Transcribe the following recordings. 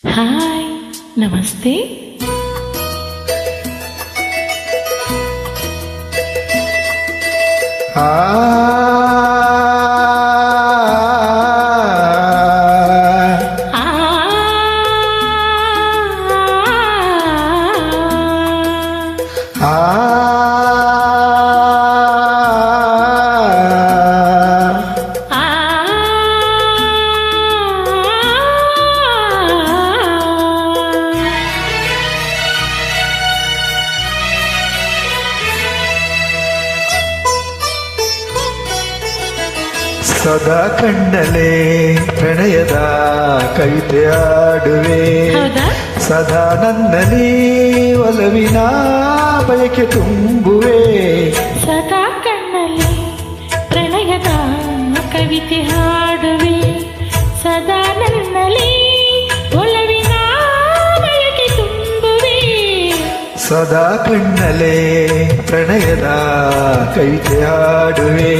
Hi, ನಮಸ್ತೆ. ಆ ಸದಾ ಕಣ್ಣಲೆ ಪ್ರಣಯದ ಕವಿತೆ ಆಡುವೆ, ಸದಾ ನನ್ನಲ್ಲಿ ಒಲವಿನ ಬಯಕೆ ತುಂಬುವೆ. ಸದಾ ಕಣ್ಣಲ್ಲಿ ಪ್ರಣಯದ ಕವಿತೆ ಹಾಡುವೆ, ಸದಾ ನನ್ನಲ್ಲಿ ಒಲವಿನ ಬಯಕೆ ತುಂಬುವೆ. ಸದಾ ಕಣ್ಣಲೆ ಪ್ರಣಯದ ಕವಿತೆ ಹಾಡುವೆ.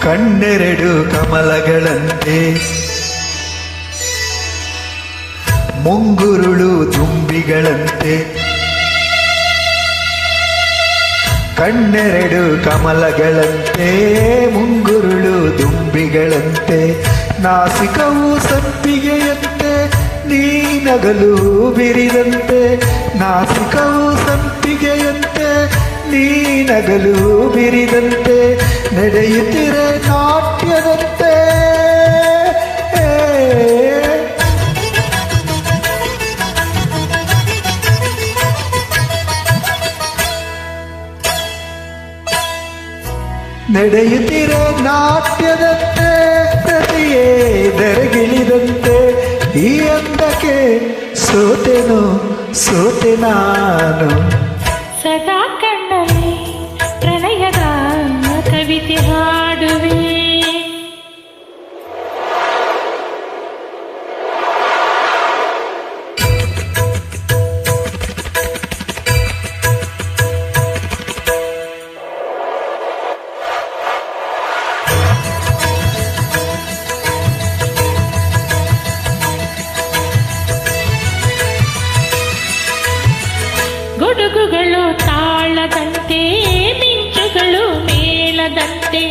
ಕಣ್ಣೆರಡು ಕಮಲಗಳಂತೆ ಮುಂಗುರುಳು ದುಂಬಿಗಳಂತೆ, ಕಣ್ಣೆರಡು ಕಮಲಗಳಂತೆ ಮುಂಗುರುಳು ದುಂಬಿಗಳಂತೆ, ನಾಸಿಕವು ಸಂಪಿಗೆಯಂತೆ ನೀನಗಲು ಬಿರಿದಂತೆ, ನಾಸಿಕವು ಸಂಪಿಗೆಯಂತೆ ನೀನಗಲು ಬಿರಿದಂತೆ, ನಡೆಯುತ್ತಿರೆ ನಾಟ್ಯದಂತೆ. ನಡೆಯುತ್ತಿರೆ ನಾಟ್ಯದಂತೆ, ಪ್ರತಿಯೇ ಬೆರಗಿಳಿದಂತೆ, ಈ ಅಂದಕ್ಕೆ ಸೋತೆನು ಸೋತೆ ನಾನು. ಸದಾ ಕಣ್ಣಲ್ಲಿ ಪ್ರಣಯದ ಕವಿತೆ ಹಾಡುವೆ. ಗುಡುಗುಗಳು ತಾಳದಂತೆ, ಮಿಂಚುಗಳು ಮೇಳದಂತೆ,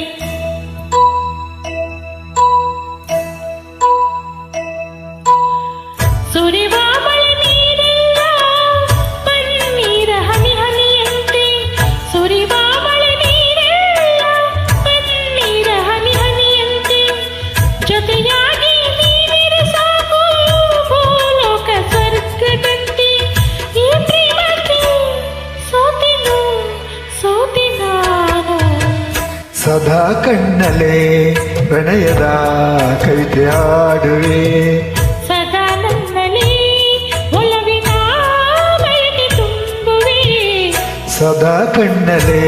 ಸುರಿವ ಮಳೆ ನೀರೆಲ್ಲ ಪನ್ನೀರ ಹನಿ ಹನಿಯಂತೆ, ಸುರಿವ ಮಳೆ ನೀರೆಲ್ಲ ಪನ್ನೀರ ಹನಿ ಹನಿಯಂತೆ, ಜೊತೆಯಾಗಿ ನೀನಿರು ಸಾಕು ಭೂಲೋಕ ಸ್ವರ್ಗದಂತೆ. ಈ ಪ್ರೇಮಕ್ಕೆ ಸೋತೆನು ಸೋತೆ ನಾನು. ಸದಾ ಕಣ್ಣಲೆ ಪ್ರಣಯದ ಕವಿತೆ ಹಾಡುವೆ, ಸದಾ ನನ್ನಲ್ಲಿ ಒಲವಿನ ಬಯಕೆ ತುಂಬುವೆ. ಸದಾ ಕಣ್ಣಲೆ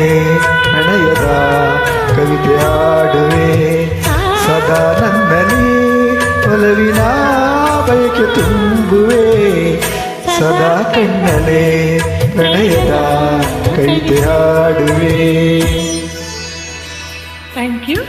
ಪ್ರಣಯದ ಕವಿತೆ ಹಾಡುವೆ, ಸದಾ ನನ್ನಲ್ಲಿ ಒಲವಿನ ಬಯಕೆ ತುಂಬುವೆ. ಸದಾ ಕಣ್ಣಲೆ ಪ್ರಣಯದ ಕವಿತೆ ಹಾಡುವೆ. Thank you.